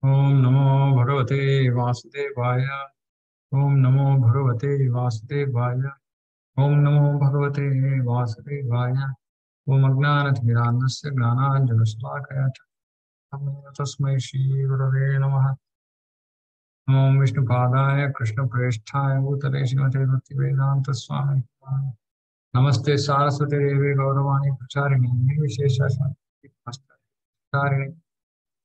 ओम नमो भगवते वासुदेवाय। ओम नमो भगवते वासुदेवाय। ओम नमो भगवते वासुदेवाय। ओम अज्ञानतिमिरान्धस्य ज्ञानाञ्जनशलाकया तस्मै श्रीगुरवे नमः। ओम विष्णुपादाय कृष्णप्रेष्ठाय भूतले श्रीमते भक्तिवेदान्तस्वामी नमस्ते सारस्वती देवी गौरवाणी प्रचारिणी निर्विशेषाचारिणी।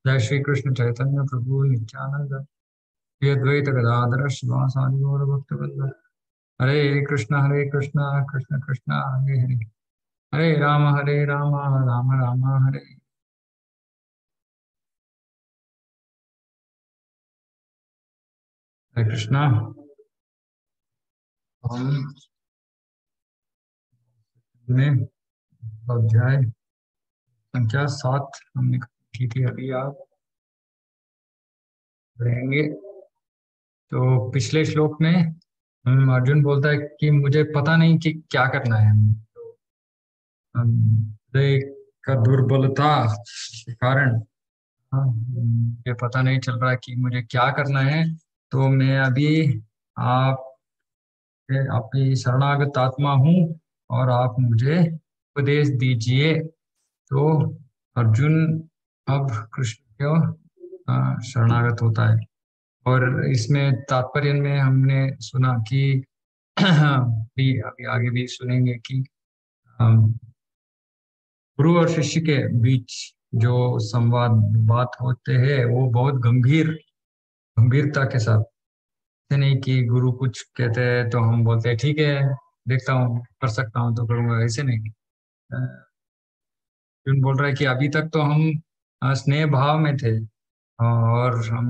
जय श्री कृष्ण चैतन्य प्रभु नित्यानंद श्री अद्वैत गदाधर शिवासादि गौर भक्तवृंद। हरे कृष्ण कृष्ण कृष्ण हरे हरे हरे राम राम राम हरे। हरे कृष्णा। हम में अध्याय संख्या 7 हमने की थी, अभी आप रहेंगे। तो पिछले श्लोक में अर्जुन बोलता है कि मुझे पता नहीं कि क्या करना है। तो हृदय का दुर्बलता के कारण मुझे पता नहीं चल रहा कि मुझे क्या करना है। तो मैं अभी आप आपकी शरणागत आत्मा हूँ और आप मुझे उपदेश दीजिए। तो अर्जुन अब कृष्ण को शरणागत होता है। और इसमें तात्पर्य में हमने सुना कि भी अभी आगे भी सुनेंगे कि अम, गुरु और शिष्य के बीच जो संवाद बात होते हैं वो बहुत गंभीरता के साथ। ऐसे नहीं कि गुरु कुछ कहते हैं तो हम बोलते हैं ठीक है, देखता हूँ कर सकता हूँ तो करूंगा, ऐसे नहीं। अर्जुन बोल रहा है कि अभी तक तो हम स्नेह भाव में थे और हम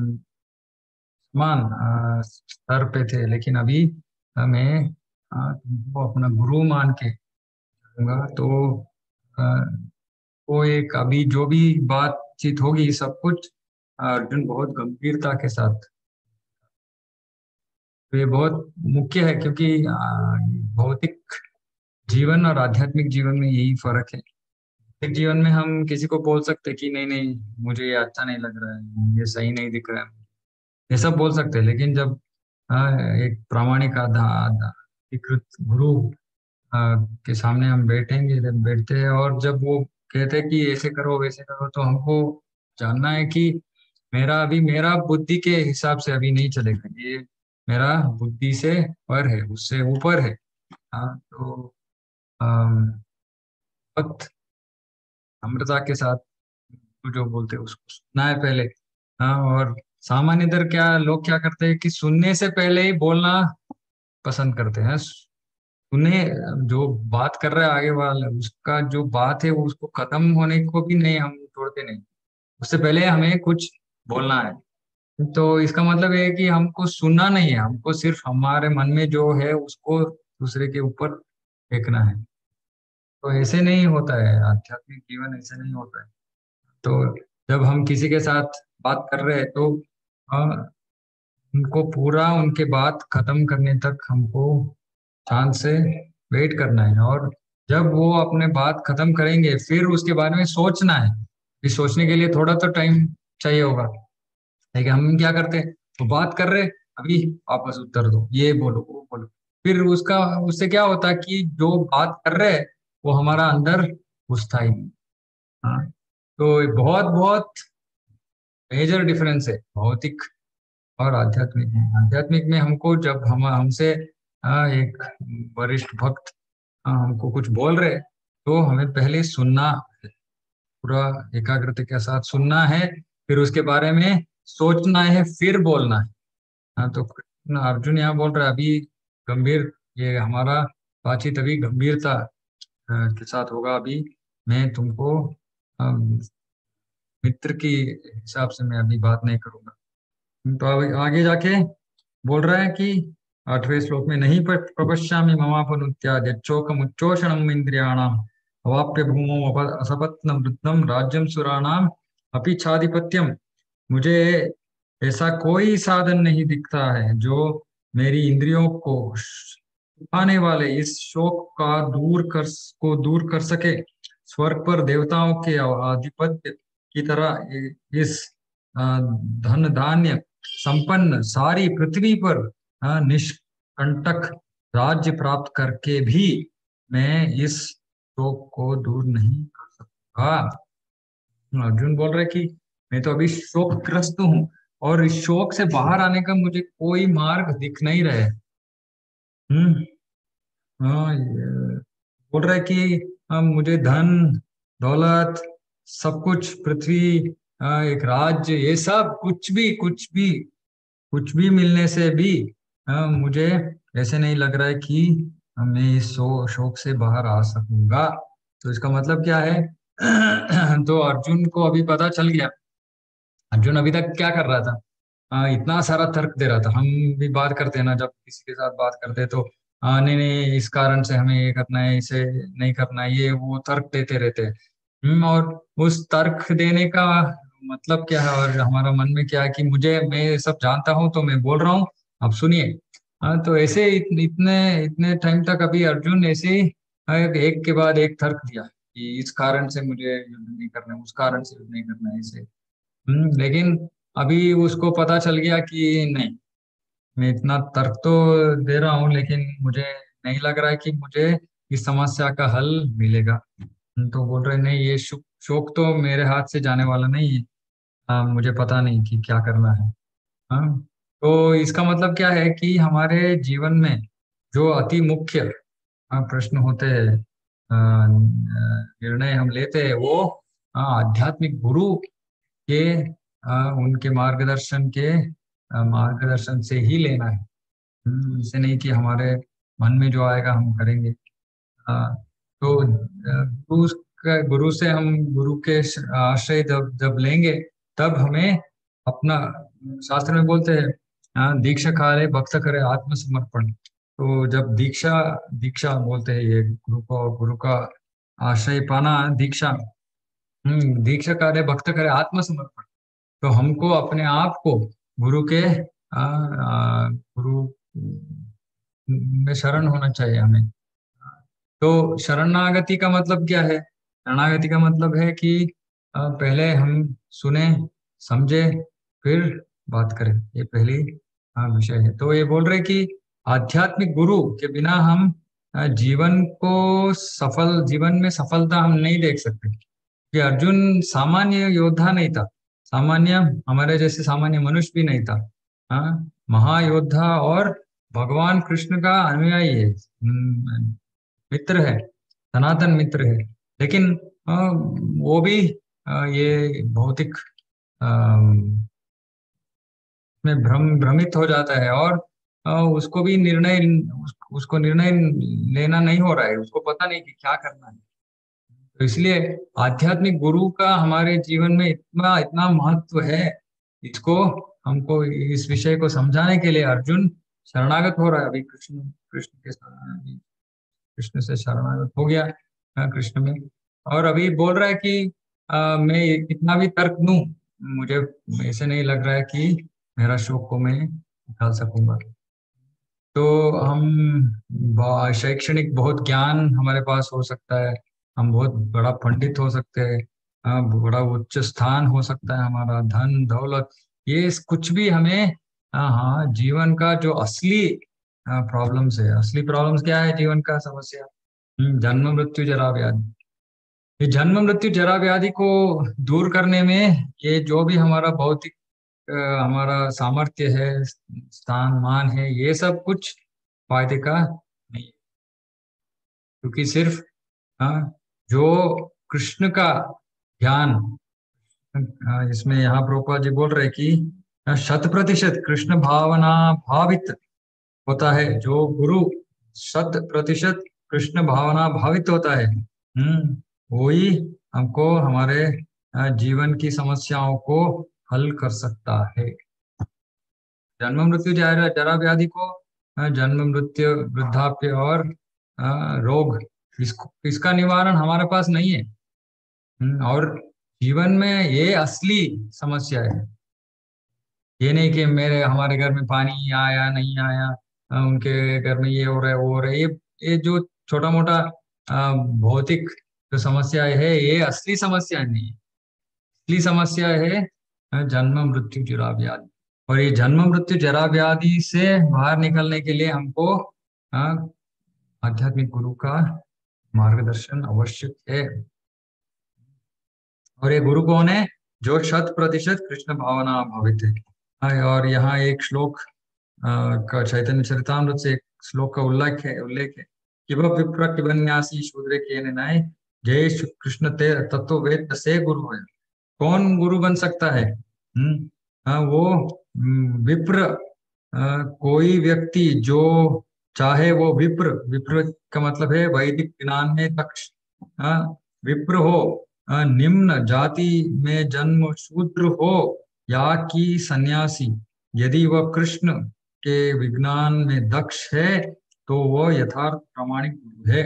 समान स्तर पे थे, लेकिन अभी मैं तुमको अपना गुरु मान के चलूंगा। तो अ, वो एक अभी जो भी बातचीत होगी सब कुछ अर्जुन बहुत गंभीरता के साथ। तो ये बहुत मुख्य है क्योंकि भौतिक जीवन और आध्यात्मिक जीवन में यही फर्क है। भौतिक जीवन में हम किसी को बोल सकते हैं कि नहीं नहीं, मुझे ये अच्छा नहीं लग रहा है, ये सही नहीं दिख रहा है, ये सब बोल सकते हैं। लेकिन जब एक प्रामाणिक अधिकृत गुरु के सामने हम बैठेंगे, जब बैठते हैं और जब वो कहते हैं कि ऐसे करो वैसे करो, तो हमको जानना है कि मेरा बुद्धि के हिसाब से अभी नहीं चलेगा, ये मेरा बुद्धि से पर है, उससे ऊपर है। हाँ, तो अम, बहुत नम्रता के साथ जो बोलते हैं उसको सुनना है पहले। हाँ, और सामान्यतः क्या लोग क्या करते हैं कि सुनने से पहले ही बोलना पसंद करते हैं। सुने, जो बात कर रहा है आगे वाला, उसका जो बात है वो उसको खत्म होने को भी नहीं हम छोड़ते नहीं, उससे पहले हमें कुछ बोलना है। तो इसका मतलब ये है कि हमको सुनना नहीं है, हमको सिर्फ हमारे मन में जो है उसको दूसरे के ऊपर फेंकना है। तो ऐसे नहीं होता है, आध्यात्मिक जीवन ऐसे नहीं होता है। तो जब हम किसी के साथ बात कर रहे हैं तो उनको पूरा उनके बात खत्म करने तक हमको ध्यान से वेट करना है। और जब वो अपने बात खत्म करेंगे फिर उसके बारे में सोचना है। इस सोचने के लिए थोड़ा तो टाइम चाहिए होगा, लेकिन हम क्या करते हैं, तो बात कर रहे, अभी वापस उत्तर दो, ये बोलो वो बोलो। फिर उसका उससे क्या होता है कि जो बात कर रहे हैं वो हमारा अंदर घुसता ही नहीं। हाँ, तो ये बहुत बहुत मेजर डिफरेंस है भौतिक और आध्यात्मिक में। आध्यात्मिक में हमको जब हम हमसे एक वरिष्ठ भक्त हमको कुछ बोल रहे, तो हमें पहले सुनना है, पूरा एकाग्रता के साथ सुनना है, फिर उसके बारे में सोचना है, फिर बोलना है। हाँ, तो कृष्ण अर्जुन यहाँ बोल रहा है अभी गंभीर, ये हमारा बातचीत अभी गंभीरता के साथ होगा। अभी मैं तुमको अम, मित्र की हिसाब से मैं अभी बात नहीं करूंगा। तो अब आगे जाके बोल रहा है कि 8वें श्लोक में, नहीं प्रपश्यामि ममापनुत्याद्य चोकमुच्चोषणम इंद्रियाणाम अवाप्य भूमौ असपत्नम वृद्धम राज्यम सुराणाम अपि छाधिपत्यम। मुझे ऐसा कोई साधन नहीं दिखता है जो मेरी इंद्रियों को छुपाने वाले इस शोक का दूर कर सके। स्वर्ग पर देवताओं के आधिपत्य की तरह इस धन धान्य संपन्न सारी पृथ्वी पर निष्कंटक राज्य प्राप्त करके भी मैं इस शोक को दूर नहीं कर सकूंगा। अर्जुन बोल रहे कि मैं तो अभी शोकग्रस्त हूँ और इस शोक से बाहर आने का मुझे कोई मार्ग दिख नहीं रहा है। हम्म। हाँ, बोल रहा है कि मुझे धन दौलत सब कुछ पृथ्वी एक राज्य ये सब कुछ भी मिलने से भी मुझे ऐसे नहीं लग रहा है कि मैं इस शोक से बाहर आ सकूंगा। तो इसका मतलब क्या है? तो अर्जुन को अभी पता चल गया। अर्जुन अभी तक क्या कर रहा था? इतना सारा तर्क दे रहा था। हम भी बात करते हैं ना, जब किसी के साथ बात करते हैं तो नहीं नहीं इस कारण से हमें ये करना है, इसे नहीं करना है, ये वो तर्क देते रहते हैं। और उस तर्क देने का मतलब क्या है और हमारा मन में क्या है कि मुझे मैं ये सब जानता हूँ तो मैं बोल रहा हूँ, अब सुनिए। तो ऐसे इतने इतने टाइम तक अभी अर्जुन ऐसे ही एक के बाद एक तर्क दिया कि इस कारण से मुझे युद्ध नहीं करना है, उस कारण से युद्ध नहीं करना है ऐसे। लेकिन अभी उसको पता चल गया कि नहीं, मैं इतना तर्क तो दे रहा हूँ लेकिन मुझे नहीं लग रहा है कि मुझे इस समस्या का हल मिलेगा। तो बोल रहे नहीं, ये शोक तो मेरे हाथ से जाने वाला नहीं है। मुझे पता नहीं कि क्या करना है। हाँ। तो इसका मतलब क्या है कि हमारे जीवन में जो अति मुख्य प्रश्न होते हैं, निर्णय हम लेते हैं, वो आध्यात्मिक गुरु के उनके मार्गदर्शन से ही लेना है। इससे नहीं कि हमारे मन में जो आएगा हम करेंगे। तो गुरु से हम गुरु के आश्रय जब जब लेंगे तब हमें अपना, शास्त्र में बोलते हैं दीक्षा काले भक्त करे आत्मसमर्पण। तो जब दीक्षा दीक्षा बोलते हैं ये गुरु को, गुरु का आश्रय पाना दीक्षा। दीक्षा कार्य भक्त करे आत्मसमर्पण। तो हमको अपने आप को गुरु के गुरु में शरण होना चाहिए हमें। तो शरणागति का मतलब क्या है? शरणागति का मतलब है कि पहले हम सुने समझे फिर बात करें, ये पहली विषय है। तो ये बोल रहे कि आध्यात्मिक गुरु के बिना हम जीवन में सफलता हम नहीं देख सकते। कि अर्जुन सामान्य योद्धा नहीं था, सामान्य हमारे जैसे सामान्य मनुष्य भी नहीं था। महायोद्धा और भगवान कृष्ण का अनुयायी है, मित्र है, सनातन मित्र है। लेकिन वो भी ये भौतिक में भ्रमित हो जाता है और उसको भी उसको निर्णय लेना नहीं हो रहा है, उसको पता नहीं कि क्या करना है। तो इसलिए आध्यात्मिक गुरु का हमारे जीवन में इतना इतना महत्व है। इसको हमको इस विषय को समझाने के लिए अर्जुन शरणागत हो रहा है। अभी कृष्ण कृष्ण के साथ कृष्ण से शरणागत हो गया कृष्ण में। और अभी बोल रहा है कि मैं कितना भी तर्क दूं, मुझे ऐसे नहीं लग रहा है कि मेरा शोक को मैं निकाल सकूंगा। तो हम शैक्षणिक बहुत ज्ञान हमारे पास हो सकता है, हम बहुत बड़ा पंडित हो सकते हैं, बड़ा उच्च स्थान हो सकता है हमारा, धन दौलत, ये कुछ भी हमें हाँ जीवन का जो असली प्रॉब्लम्स है, असली प्रॉब्लम्स क्या है जीवन का समस्या? जन्म मृत्यु जरा व्याधि। ये जन्म मृत्यु जरा व्याधि को दूर करने में ये जो भी हमारा भौतिक हमारा सामर्थ्य है, स्थान मान है, ये सब कुछ फायदे का नहीं। क्योंकि सिर्फ जो कृष्ण का ज्ञान, इसमें यहाँ प्रभुपाद जी बोल रहे कि 100% कृष्ण भावना भावित होता है। जो गुरु 100% कृष्ण भावना भावित होता है, वही हमको हमारे जीवन की समस्याओं को हल कर सकता है। जन्म मृत्यु जरा जरा व्याधि को जन्म मृत्यु वृद्धाप्य और रोग, इसका निवारण हमारे पास नहीं है। और जीवन में ये असली समस्या है। ये नहीं कि मेरे हमारे घर में पानी आया नहीं आया, उनके घर में ये हो रहा है वो हो रहा है, ये जो छोटा मोटा भौतिक जो समस्या है, ये असली समस्या नहीं है। असली समस्या है जन्म मृत्यु जरा व्याधि। और ये जन्म मृत्यु जरा व्याधि से बाहर निकलने के लिए हमको अ, आध्यात्मिक गुरु का मार्गदर्शन आवश्यक है। और ये गुरु कौन है? जो 100% कृष्ण भावना भावित है। और यहाँ एक श्लोक का चैतन्य चरितामृत से एक श्लोक का उल्लेख है कि वह विप्र किबन्यासी शूद्र के नाय जय कृष्ण ते तत्व वेद से गुरु है। कौन गुरु बन सकता है? वो विप्र, कोई व्यक्ति जो चाहे वो विप्र, विप्र का मतलब है वैदिक ज्ञान में दक्ष, विप्र हो, निम्न जाति में जन्म शूद्र हो, या कि सन्यासी, यदि वह कृष्ण के विज्ञान में दक्ष है तो वह यथार्थ प्रामाणिक गुरु है।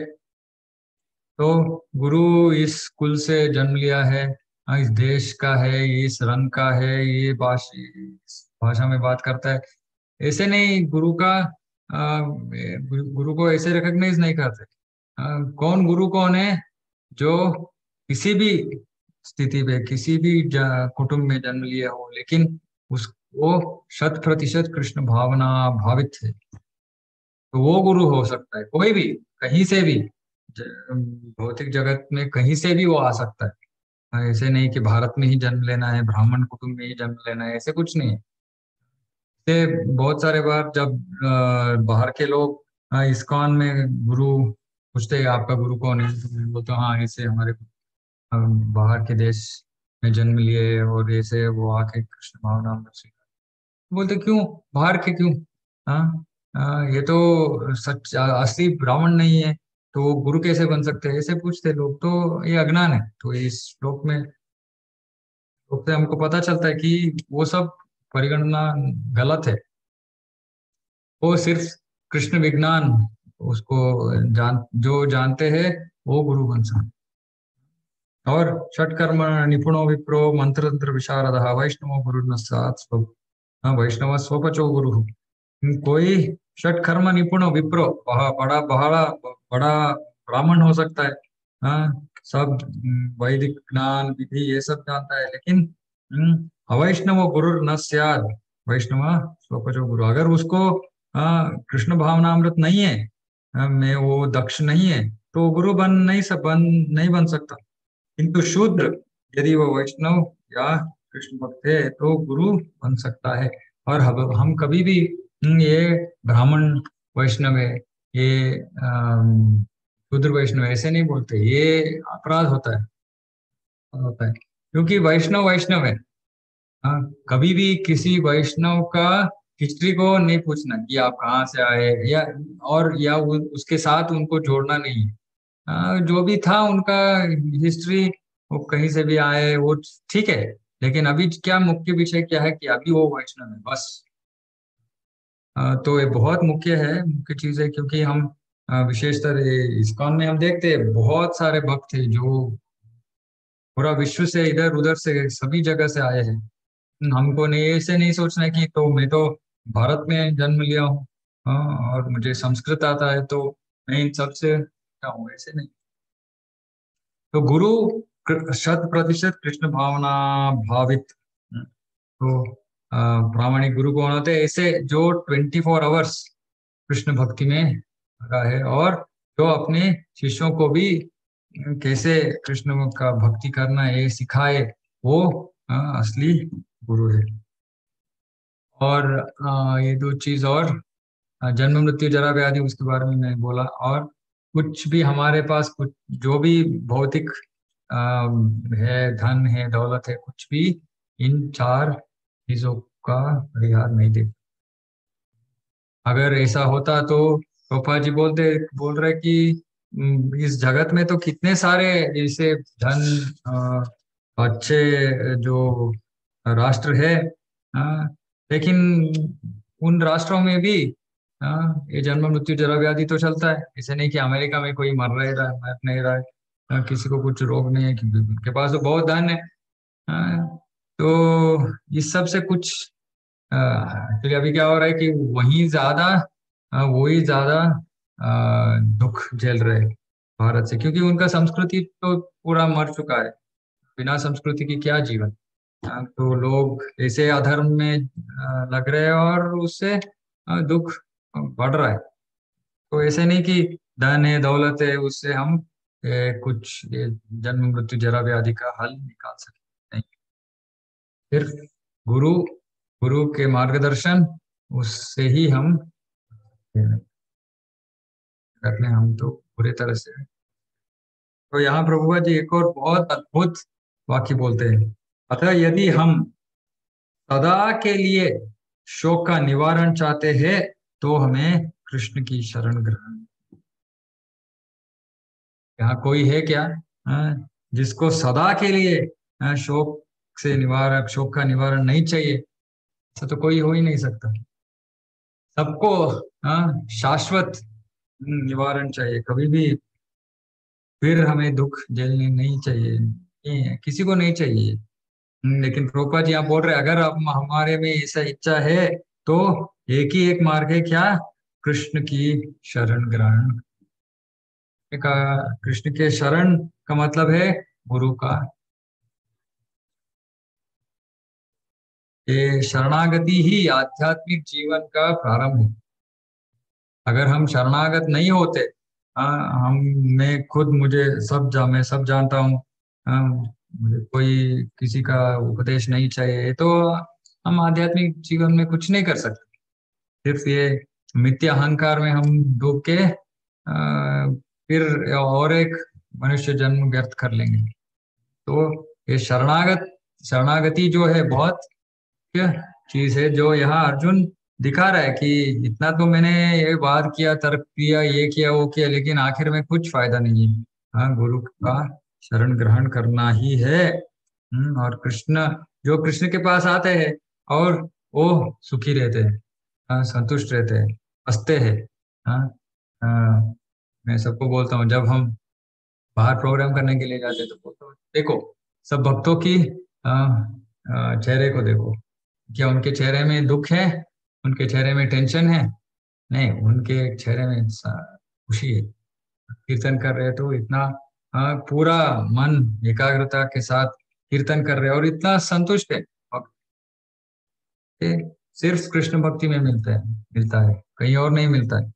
तो गुरु इस कुल से जन्म लिया है, इस देश का है, इस रंग का है, ये इस भाषा में बात करता है, ऐसे नहीं गुरु का गुरु को ऐसे रिकॉग्नाइज नहीं करते। कौन गुरु कौन है? जो किसी भी स्थिति पे, किसी भी कुटुंब में जन्म लिया हो, लेकिन उस वो 100% कृष्ण भावना भावित है, तो वो गुरु हो सकता है। कोई भी, कहीं से भी, भौतिक जगत में कहीं से भी वो आ सकता है। ऐसे नहीं कि भारत में ही जन्म लेना है, ब्राह्मण कुटुंब में ही जन्म लेना है, ऐसे कुछ नहीं है। से बहुत सारे बार जब बाहर के लोग इस्कॉन में गुरु पूछते हैं आपका गुरु कौन है, तो मैं बोलता हूँ हाँ ऐसे हमारे बाहर के देश में जन्म लिए और ऐसे वो आके कृष्ण भावना में सीखा। बोलते क्यों? बाहर के क्यों? हाँ, ये तो सच असली ब्राह्मण नहीं है, तो वो गुरु कैसे बन सकते हैं? ऐसे पूछते लोग, तो ये अज्ञान है। तो इस श्लोक से हमको पता चलता है कि वो सब परिगणना गलत है। वो सिर्फ कृष्ण विज्ञान उसको जो जानते हैं वो गुरु बन सकते। और षटकर्म निपुणो विप्रो मंत्र तंत्र विशारद वैष्णव गुरु न सात वैष्णव स्वपचो गुरु। कोई षटकर्म निपुण विप्रो, बड़ा बड़ा बड़ा ब्राह्मण हो सकता है, सब वैदिक ज्ञान विधि ये सब जानता है, लेकिन अवैष्णव गुरु न स्याद वैष्णव स्वपचो गुरु। अगर उसको कृष्ण भावनामृत नहीं है, में वो दक्ष नहीं है, तो गुरु बन नहीं बन सकता। किंतु शूद्र, यदि वो वैष्णव या कृष्ण भक्त है, तो गुरु बन सकता है। और हम कभी भी ये ब्राह्मण वैष्णव है, ये शूद्र वैष्णव है, ऐसे नहीं बोलते। ये अपराध होता है, क्योंकि वैष्णव वैष्णव है। हाँ, कभी भी किसी वैष्णव का हिस्ट्री को नहीं पूछना कि आप कहाँ से आए, या उसके साथ उनको जोड़ना नहीं है। जो भी था उनका हिस्ट्री, वो कहीं से भी आए वो ठीक है, लेकिन अभी क्या मुख्य विषय क्या है कि अभी वो वैष्णव है बस। तो ये बहुत मुख्य चीज है, क्योंकि हम विशेषतर इस्कॉन में हम देखते हैं बहुत सारे भक्त हैं जो पूरा विश्व से, इधर उधर से, सभी जगह से आए हैं। हमको नहीं, ऐसे नहीं सोचना कि तो मैं तो भारत में जन्म लिया हूँ, और मुझे संस्कृत आता है तो मैं इन सबसे क्या हूँ, ऐसे नहीं। तो गुरु 100% कृष्ण भावना भावित, तो प्रामाणिक गुरु कौन होते हैं? ऐसे जो 24 आवर्स कृष्ण भक्ति में लगा है, और जो अपने शिष्यों को भी कैसे कृष्ण का भक्ति करना है सिखाए, वो असली गुरु है। और ये दो चीज और, जन्म मृत्यु जरा व्याधि उसके बारे में मैं बोला, और कुछ भी हमारे पास, कुछ जो भी भौतिक है, धन है, दौलत है, कुछ भी इन 4 चीजों का परिहार नहीं दे। अगर ऐसा होता तो गोपाल जी बोल रहे कि इस जगत में तो कितने सारे ऐसे धन, अच्छे जो राष्ट्र है, अ, लेकिन उन राष्ट्रों में भी ये जन्म मृत्यु जरा व्याधि तो चलता है। ऐसे नहीं कि अमेरिका में कोई मर नहीं रहा है, किसी को कुछ रोग नहीं है, क्योंकि उनके पास तो बहुत धन है। तो इस सब से कुछ एक्चुअली अभी क्या हो रहा है कि वही ज्यादा दुख झेल रहे हैं भारत से, क्योंकि उनका संस्कृति तो पूरा मर चुका है। बिना संस्कृति की क्या जीवन। तो लोग ऐसे अधर्म में लग रहे हैं और उससे दुख बढ़ रहा है। तो ऐसे नहीं कि धन है दौलत है उससे हम कुछ जन्म मृत्यु जरा व्याधि का हल निकाल सकते नहीं। सिर्फ गुरु गुरु के मार्गदर्शन उससे ही हम करने हम तो पूरी तरह से। तो यहाँ प्रभुपाद जी एक और बहुत अद्भुत वाक्य बोलते हैं। अतः यदि हम सदा के लिए शोक का निवारण चाहते हैं तो हमें कृष्ण की शरण ग्रहण। यहाँ कोई है क्या जिसको सदा के लिए शोक से निवारक शोक का निवारण नहीं चाहिए? ऐसा तो कोई हो ही नहीं सकता। सबको शाश्वत निवारण चाहिए। कभी भी फिर हमें दुख झेलने नहीं चाहिए, नहीं, किसी को नहीं चाहिए। लेकिन प्रभुपाद जी आप बोल रहे अगर अब हमारे में ऐसा इच्छा है तो एक ही एक मार्ग है क्या? कृष्ण की शरण ग्रहण का। कृष्ण के शरण का मतलब है गुरु का। ये शरणागति ही आध्यात्मिक जीवन का प्रारंभ है। अगर हम शरणागत नहीं होते, हम मैं खुद मुझे मैं सब जानता हूँ, मुझे कोई किसी का उपदेश नहीं चाहिए, तो हम आध्यात्मिक जीवन में कुछ नहीं कर सकते। सिर्फ ये मिथ्या अहंकार में हम डूब के फिर और एक मनुष्य जन्म व्यर्थ कर लेंगे। तो ये शरणागति जो है बहुत मुख्य चीज है, जो यहाँ अर्जुन दिखा रहा है कि इतना तो मैंने ये बात किया, तर्क किया, ये किया वो किया, लेकिन आखिर में कुछ फायदा नहीं है। हाँ, गुरु का शरण ग्रहण करना ही है। और कृष्ण के पास आते हैं और वो सुखी रहते हैं, संतुष्ट रहते हैं, हंसते हैं। हाँ, मैं सबको बोलता हूँ जब हम बाहर प्रोग्राम करने के लिए जाते हैं तो बोलता हूँ, देखो सब भक्तों की चेहरे को देखो, क्या उनके चेहरे में दुख है? उनके चेहरे में टेंशन है? नहीं, उनके चेहरे में खुशी है। कीर्तन कर रहे हैं तो इतना पूरा मन एकाग्रता के साथ कीर्तन कर रहे हैं और इतना संतुष्ट है। और ये सिर्फ कृष्ण भक्ति में मिलता है, कहीं और नहीं मिलता है।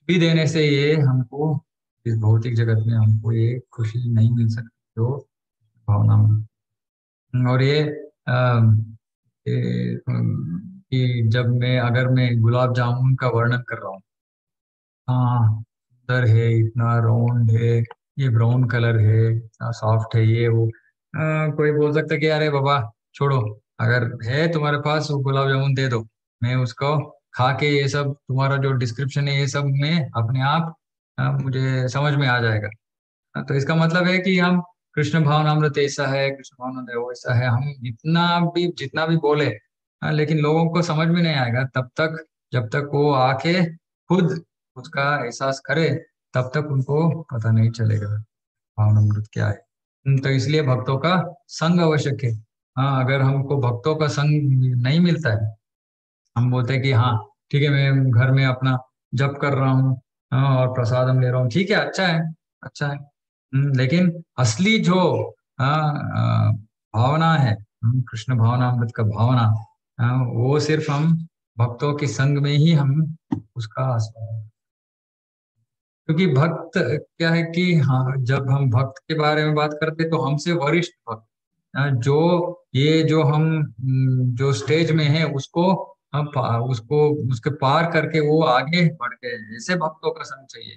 भी देने से ये हमको इस भौतिक जगत में हमको ये खुशी नहीं मिल सकती जो भावना में। और कि जब मैं गुलाब जामुन का वर्णन कर रहा हूँ, हाँ सुंदर है, इतना राउंड है, ये ब्राउन कलर है, इतना सॉफ्ट है, ये वो कोई बोल सकता है कि अरे बाबा छोड़ो, अगर है तुम्हारे पास वो गुलाब जामुन दे दो, मैं उसको खा के ये सब तुम्हारा जो डिस्क्रिप्शन है ये सब में अपने आप मुझे समझ में आ जाएगा। तो इसका मतलब है कि हम कृष्ण भावनामृत ऐसा है, कृष्ण भावनामृत है, वो ऐसा है, हम इतना भी जितना भी बोले, लेकिन लोगों को समझ में नहीं आएगा तब तक जब तक वो आके खुद उसका एहसास करे, तब तक उनको पता नहीं चलेगा भावनामृत क्या है। तो इसलिए भक्तों का संग आवश्यक है। हाँ, अगर हमको भक्तों का संग नहीं मिलता है, हम बोलते हैं कि हाँ ठीक है मैं घर में अपना जप कर रहा हूँ, हाँ, और प्रसादम ले रहा हूँ, ठीक है, अच्छा है, अच्छा है। लेकिन असली जो भावना है, कृष्ण भावनामृत का भावना, वो सिर्फ हम भक्तों के संग में ही हम उसका आस्वादन। क्योंकि भक्त क्या है कि हाँ, जब हम भक्त के बारे में बात करते हैं तो हमसे वरिष्ठ भक्त, जो हम जो स्टेज में है उसको हम उसको उसके पार करके वो आगे बढ़ गए, ऐसे भक्तों का संग चाहिए।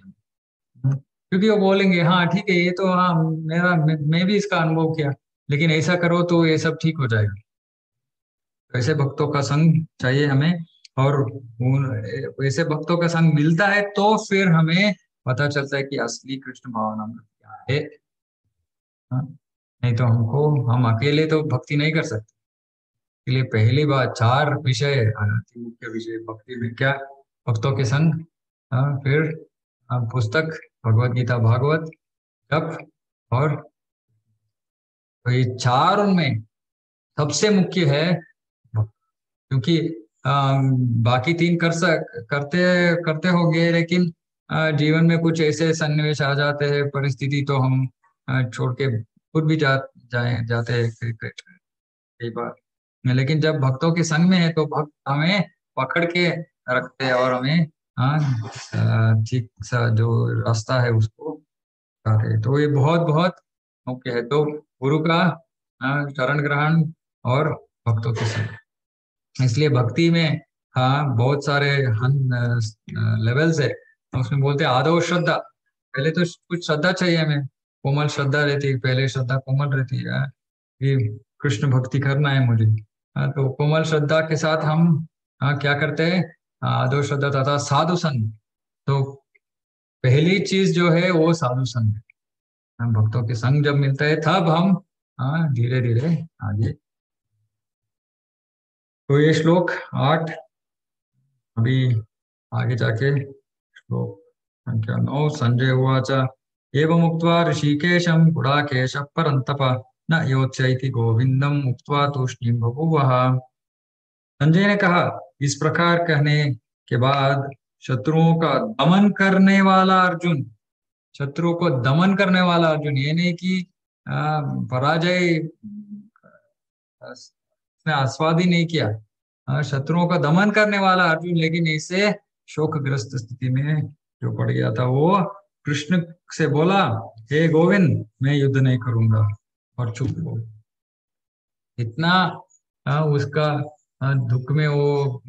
क्योंकि वो बोलेंगे हाँ ठीक है ये तो हाँ मैं भी इसका अनुभव किया, लेकिन ऐसा करो तो ये सब ठीक हो जाएगा। तो ऐसे भक्तों का संग चाहिए हमें। और वैसे भक्तों का संग मिलता है तो फिर हमें पता चलता है कि असली कृष्ण भावना में क्या है। हाँ? नहीं तो हम अकेले तो भक्ति नहीं कर सकते। इसलिए पहली बात चार विषय, अति मुख्य विषय भक्ति में क्या? भक्तों के संग, फिर पुस्तक भगवत गीता भागवत, जप, और तो ये चार उनमें सबसे मुख्य है भक्ति। क्योंकि बाकी तीन करते करते होंगे, लेकिन जीवन में कुछ ऐसे सन्निवेश आ जाते हैं, परिस्थिति, तो हम छोड़ के खुद भी जाते हैं, कई बार। लेकिन जब भक्तों के संग में है तो भक्त हमें पकड़ के रखते हैं और हमें हाँ ठीक सा जो रास्ता है उसको दिखाते हैं। तो ये बहुत बहुत मुख्य है। तो गुरु का शरण ग्रहण और भक्तों के संग। इसलिए भक्ति में हाँ बहुत सारे लेवल्स है। उसमें बोलते हैं आदो श्रद्धा। पहले तो कुछ श्रद्धा चाहिए हमें, कोमल श्रद्धा रहती है, पहले श्रद्धा कोमल रहती है कि कृष्ण भक्ति करना है मुझे। तो कोमल श्रद्धा के साथ हम क्या करते हैं, आदो श्रद्धा तथा साधु संग। तो पहली चीज जो है वो साधु संग है। हम भक्तों के संग जब मिलते हैं तब हम धीरे धीरे आगे। तो ये श्लोक 8 अभी आगे जाके श्लोक संख्या 9। संजय उवाच एवमुक्त्वा ऋषिकेशं गुडाकेशः परन्तप न योत्स्यैति गोविन्दम् उक्त्वा तूष्णीं बभूवः। संजय ने कहा, इस प्रकार कहने के बाद शत्रुओं का दमन करने वाला अर्जुन, शत्रु को दमन करने वाला अर्जुन, ये नहीं कि पराजय उसने आस्वाद ही नहीं किया, शत्रुओं का दमन करने वाला अर्जुन, लेकिन इसे शोकग्रस्त स्थिति में जो पड़ गया था, वो कृष्ण से बोला, हे गोविंद मैं युद्ध नहीं करूंगा, और चुप हो। इतना उसका दुख में वो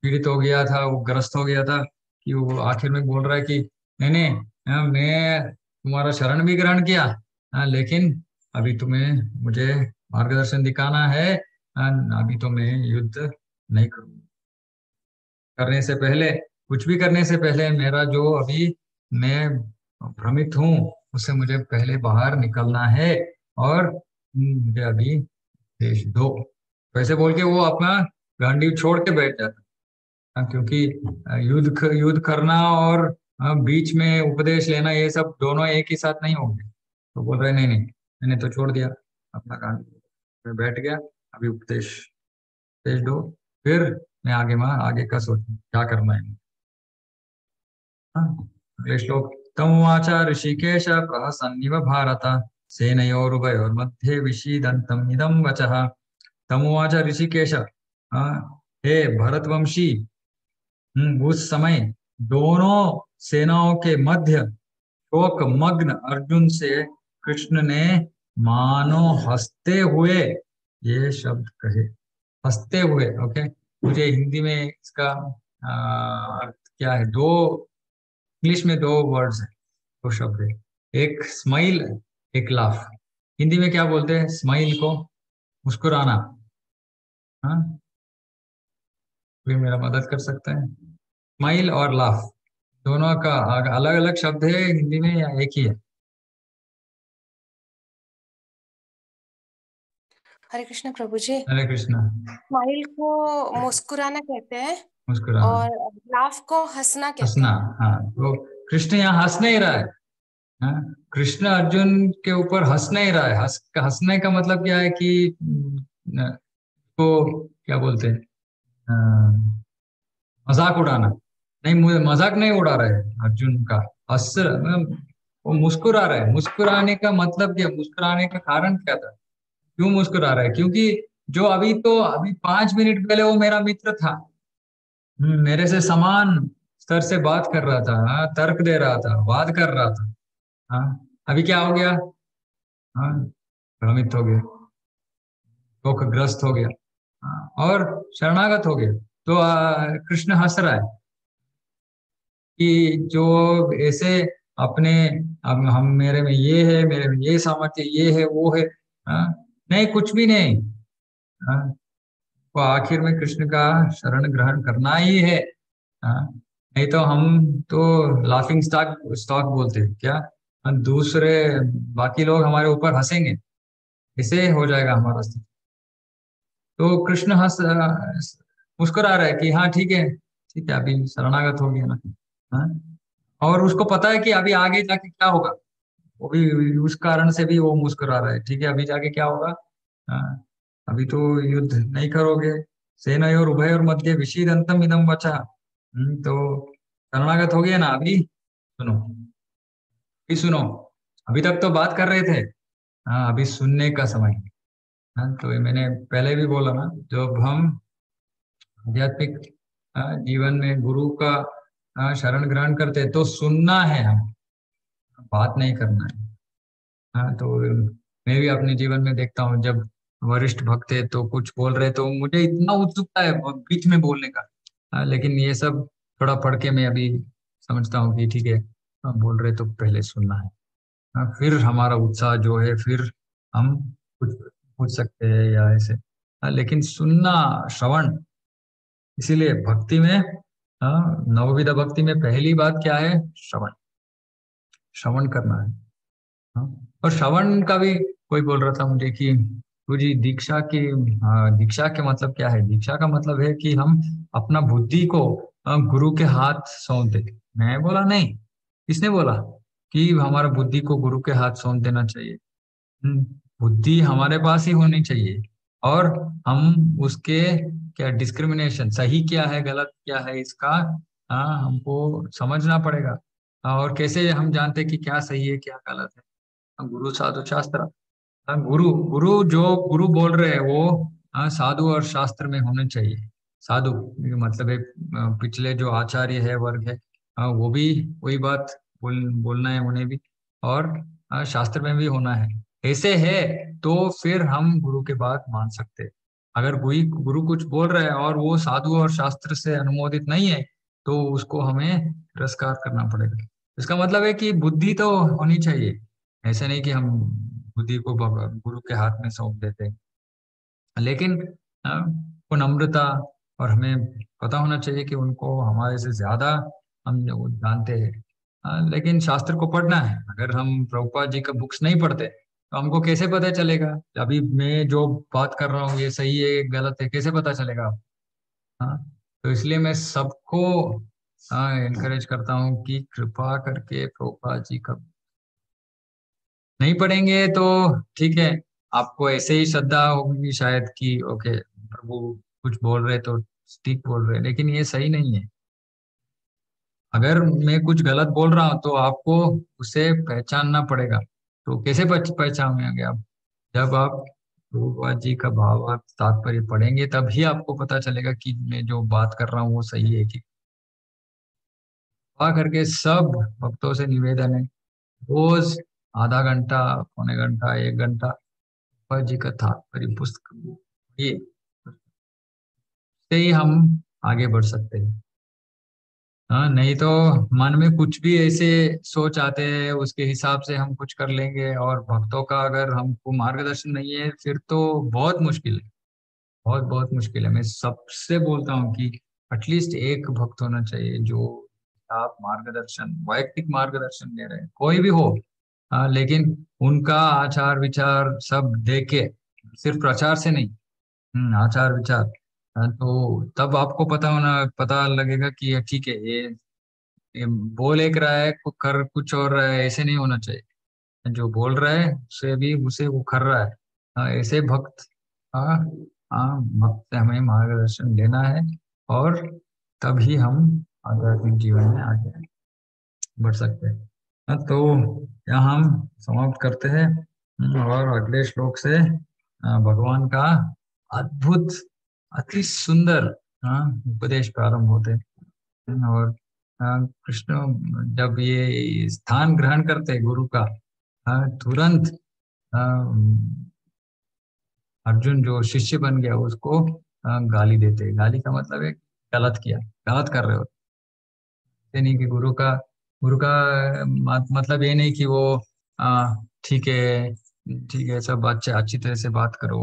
पीड़ित हो गया था, वो ग्रस्त हो गया था कि वो आखिर में बोल रहा है कि नहीं नहीं, मैं तुम्हारा शरण भी ग्रहण किया, लेकिन अभी तुम्हें मुझे मार्गदर्शन दिखाना है, अभी तो मैं युद्ध नहीं करूंगा। करने से पहले, कुछ भी करने से पहले मेरा जो अभी मैं भ्रमित हूँ उससे मुझे पहले बाहर निकलना है, और मुझे अभी देश दो। वैसे बोल के वो अपना गांडीव छोड़ के बैठ जाता। क्योंकि युद्ध करना और बीच में उपदेश लेना, ये सब दोनों एक ही साथ नहीं होंगे। तो बोल रहे नहीं नहीं, मैंने तो छोड़ दिया अपना काम, मैं बैठ गया, अभी उपदेश उपदेश दो, फिर मैं आगे का सोचूं क्या करना है। हाँ, अगले श्लोक। तमुवाच ऋषिकेश प्रहसन्निव भारत सेनयोरुभयोर्मध्ये विषीदन्तम् इदं वचः। तमुवाच ऋषिकेश, हे भरतवंशी, उस समय दोनों सेनाओं के मध्य शोक मग्न अर्जुन से कृष्ण ने मानो हंसते हुए ये शब्द कहे। हंसते हुए, ओके। मुझे हिंदी में इसका अर्थ क्या है, दो, इंग्लिश में दो वर्ड्स है, दो शब्द है, एक स्माइल, एक लाफ। हिंदी में क्या बोलते हैं स्माइल को? मुस्कुराना। हाँ, कोई मेरा मदद कर सकता है? स्माइल और लाफ दोनों का अलग अलग शब्द है हिंदी में या एक ही है? हरे कृष्ण प्रभु जी। हरे कृष्णा। स्माइल को मुस्कुराना कहते हैं मुस्कुराना, और लाफ को हंसना कहते हंसना। हैं। हाँ, तो कृष्ण यहाँ हंस नहीं रहा है। हाँ? कृष्ण अर्जुन के ऊपर हंस नहीं रहा है। हंसने का मतलब क्या है कि को क्या बोलते हैं, मजाक उड़ाना। नहीं, मुझे मजाक नहीं उड़ा रहे हैं अर्जुन का। हंस मतलब वो मुस्कुरा रहा है। मुस्कुराने का मतलब क्या, मुस्कुराने का कारण क्या था, क्यों मुस्कुरा रहा है? क्योंकि जो अभी 5 मिनट पहले वो मेरा मित्र था, मेरे से समान स्तर से बात कर रहा था, हाँ, तर्क दे रहा था, वाद कर रहा था। हाँ, अभी क्या हो गया? हाँ, भ्रमित हो गया, शोकग्रस्त हो गया, हाँ, और शरणागत हो गया। तो कृष्ण हंस रहा है कि जो ऐसे अपने, अब हम, मेरे में ये है, मेरे में ये सामर्थ्य, ये है, वो है, हाँ, नहीं, कुछ भी नहीं। हाँ, तो आखिर में कृष्ण का शरण ग्रहण करना ही है। हाँ, नहीं तो हम तो लाफिंग स्टॉक स्टॉक बोलते हैं क्या, हम दूसरे बाकी लोग हमारे ऊपर हंसेंगे, इसे हो जाएगा हमारा अस्तित्व। तो कृष्ण मुस्कुरा रहा है कि हाँ ठीक है, ठीक है, अभी शरणागत हो गया ना। हाँ, और उसको पता है कि अभी आगे जाके क्या होगा, वो भी उस कारण से भी वो मुस्कुरा रहा है। ठीक है, अभी जाके क्या होगा? हाँ, अभी तो युद्ध नहीं करोगे, सेनयोर उभयोर मध्ये विषीदंतम इदम वचः। तो शरणागत हो गया ना, अभी सुनो, अभी सुनो। अभी तक तो बात कर रहे थे, हाँ, अभी सुनने का समय है। हाँ, तो ये मैंने पहले भी बोला ना, जब हम आध्यात्मिक जीवन में गुरु का शरण ग्रहण करते हैं, तो सुनना है, हम बात नहीं करना है। हाँ, तो मैं भी अपने जीवन में देखता हूँ, जब वरिष्ठ भक्त है तो कुछ बोल रहे तो मुझे इतना उत्सुकता है बीच में बोलने का। लेकिन ये सब थोड़ा पढ़ के मैं अभी समझता हूँ कि ठीक है, बोल रहे तो पहले सुनना है। फिर हमारा उत्साह जो है, फिर हम कुछ पूछ सकते हैं या ऐसे। लेकिन सुनना, श्रवण, इसीलिए भक्ति में, नवविधा भक्ति में पहली बात क्या है? श्रवण। श्रवण करना है। हाँ। और श्रवण का भी कोई बोल रहा था मुझे कि गुरुजी दीक्षा की, दीक्षा के मतलब क्या है? दीक्षा का मतलब है कि हम अपना बुद्धि को गुरु के हाथ सौंप दे। मैं बोला नहीं, किसने बोला कि हमारा बुद्धि को गुरु के हाथ सौंप देना चाहिए? हम्म, बुद्धि हमारे पास ही होनी चाहिए, और हम उसके क्या डिस्क्रिमिनेशन, सही क्या है गलत क्या है, इसका हमको समझना पड़ेगा। और कैसे हम जानते कि क्या सही है क्या गलत है? गुरु साधु शास्त्र। गुरु गुरु जो गुरु बोल रहे हैं वो साधु और शास्त्र में होने चाहिए। साधु ये मतलब है पिछले जो आचार्य है, वर्ग है, वो भी वही बात बोलना है उन्हें भी, और शास्त्र में भी होना है। ऐसे है तो फिर हम गुरु के बात मान सकते हैं। अगर कोई गुरु कुछ बोल रहा है और वो साधु और शास्त्र से अनुमोदित नहीं है, तो उसको हमें तिरस्कार करना पड़ेगा। इसका मतलब है कि बुद्धि तो होनी चाहिए। ऐसा नहीं कि हम बुद्धि को गुरु के हाथ में सौंप देते हैं। लेकिन वो नम्रता, और हमें पता होना चाहिए कि उनको हमारे से ज्यादा हम वो जानते हैं। लेकिन शास्त्र को पढ़ना है। अगर हम प्रभुपाद जी का बुक्स नहीं पढ़ते तो हमको कैसे पता चलेगा? अभी मैं जो बात कर रहा हूँ ये सही है गलत है, कैसे पता चलेगा? हाँ, तो इसलिए मैं सबको इनकरेज करता हूँ कि कृपा करके प्रभुपाद जी का नहीं पढ़ेंगे तो ठीक है, आपको ऐसे ही श्रद्धा होगी शायद कि ओके प्रभु कुछ बोल रहे तो ठीक बोल रहे, लेकिन ये सही नहीं है। अगर मैं कुछ गलत बोल रहा हूँ तो आपको उसे पहचानना पड़ेगा। तो कैसे पहचानेंगे आप? जब आप प्रभुपाद जी का भावार्थ तात्पर्य पढ़ेंगे तभी आपको पता चलेगा कि मैं जो बात कर रहा हूँ वो सही है कि। कृपा करके सब भक्तों से निवेदन है, रोज आधा घंटा, पौने घंटा, एक घंटा पर जी का तात्पर्य पुस्तक ये से ही हम आगे बढ़ सकते हैं। हाँ, नहीं तो मन में कुछ भी ऐसे सोच आते हैं, उसके हिसाब से हम कुछ कर लेंगे, और भक्तों का अगर हमको मार्गदर्शन नहीं है फिर तो बहुत मुश्किल है। बहुत बहुत मुश्किल है। मैं सबसे बोलता हूँ कि एटलीस्ट एक भक्त होना चाहिए जो आप मार्गदर्शन, वैयक्तिक मार्गदर्शन दे रहे हैं, कोई भी हो। लेकिन उनका आचार विचार सब देखे, सिर्फ प्रचार से नहीं। आचार विचार। तो तब आपको पता लगेगा कि ये ठीक है, ये बोल एक रहा है कर कुछ और रहा है, ऐसे नहीं होना चाहिए। जो बोल रहा है उसे भी उसे वो कर रहा है। ऐसे भक्त, हाँ, हाँ, भक्त से हमें मार्गदर्शन लेना है, और तभी हम आध्यात्मिक जीवन में आगे बढ़ सकते हैं। तो यहाँ हम समाप्त करते हैं। और अगले श्लोक से भगवान का अद्भुत, अति सुंदर उपदेश प्रारंभ होते हैं। और कृष्ण जब ये स्थान ग्रहण करते गुरु का, तुरंत अ, अर्जुन जो शिष्य बन गया उसको गाली देते। गाली का मतलब है गलत किया, गलत कर रहे हो। ये नहीं कि गुरु का मतलब ये नहीं कि वो ठीक है, ठीक है, सब अच्छे अच्छी तरह से बात करो,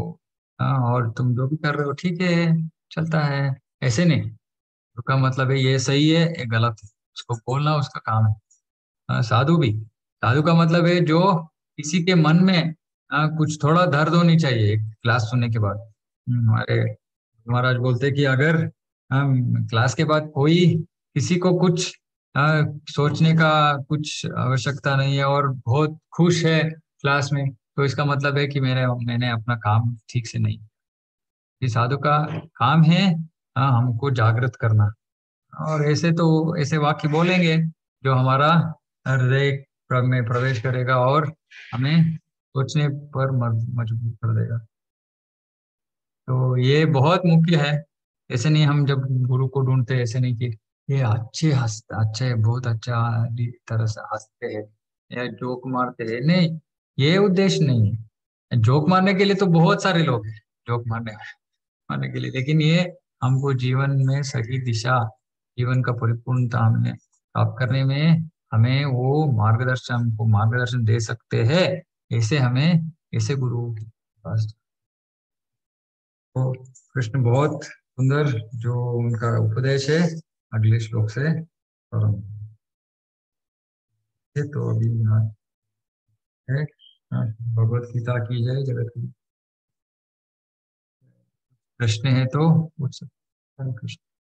और तुम जो भी कर रहे हो ठीक है, चलता है, ऐसे नहीं। गुरु का मतलब है ये सही है ये गलत है, उसको बोलना उसका काम है। साधु भी, साधु का मतलब है जो किसी के मन में कुछ थोड़ा दर्द होनी चाहिए एक क्लास सुनने के बाद। हमारे महाराज बोलते कि अगर क्लास के बाद कोई किसी को कुछ सोचने का कुछ आवश्यकता नहीं है और बहुत खुश है क्लास में, तो इसका मतलब है कि मैंने अपना काम ठीक से नहीं। ये साधु का काम है हमको जागृत करना। और ऐसे तो ऐसे वाक्य बोलेंगे जो हमारा हृदय में प्रवेश करेगा और हमें सोचने पर मजबूर कर देगा। तो ये बहुत मुख्य है। ऐसे नहीं, हम जब गुरु को ढूंढते ऐसे नहीं कि ये अच्छे हंसते, अच्छे बहुत अच्छा तरह से हंसते हैं या जोक मारते हैं, नहीं, ये उद्देश्य नहीं है। जोक मारने के लिए तो बहुत सारे लोग हैं, जोक मारने मारने के लिए, लेकिन ये हमको जीवन में सही दिशा, जीवन का परिपूर्णता हमें प्राप्त करने में हमें वो मार्गदर्शन, हमको मार्गदर्शन दे सकते हैं। ऐसे हमें, ऐसे गुरु के पास। तो कृष्ण बहुत सुंदर जो उनका उपदेश है, अगले श्लोक से। और ये तो अभी यहाँ है। हाँ, भगवत गीता की जय। जगत की प्रश्न है तो पूछ सकते हैं। हरे कृष्ण।